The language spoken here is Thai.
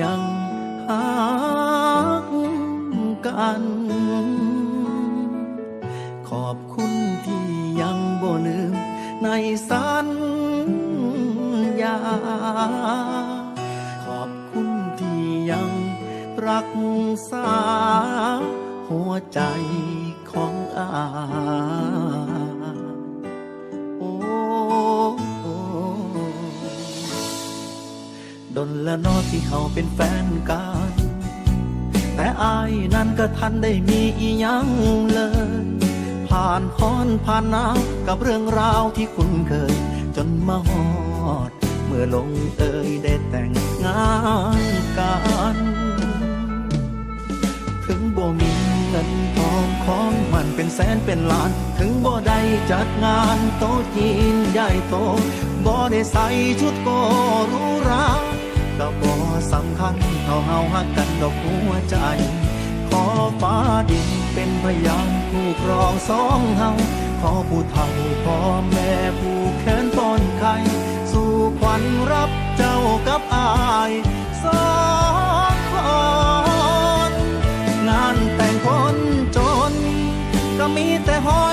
ยังหักกันขอบคุณที่ยังบ่ลืมในสัญญาขอบคุณที่ยังรักษาหัวใจของโอ้ดนและนอที่เขาเป็นแฟนกันแต่อายนั้นก็ทันได้มีอีหยังเลยผ่านฮ้อนผ่านหนาวกับเรื่องราวที่คุ้นเคยจนมาฮอดเมื่อลงเอยได้แต่งงานกันถึงบ่มีเงินทองของมันเป็นแสนเป็นล้านถึงบ่ได้จัดงานโต๊ะจีนใหญ่โตบ่ได้ใส่ชุดโกหรูหราก็บ่สำคัญเท่าเฮาฮักกันดอกหัวใจขอฟ้าดินเป็นพยานผู้ครองสองเฮาขอผู้เฒ่าพ่อแม่ผู้แขนป้อนไข่สู่ขวัญรับเจ้ากับอายสองคนงานแต่งคนจนก็มีแต่หอย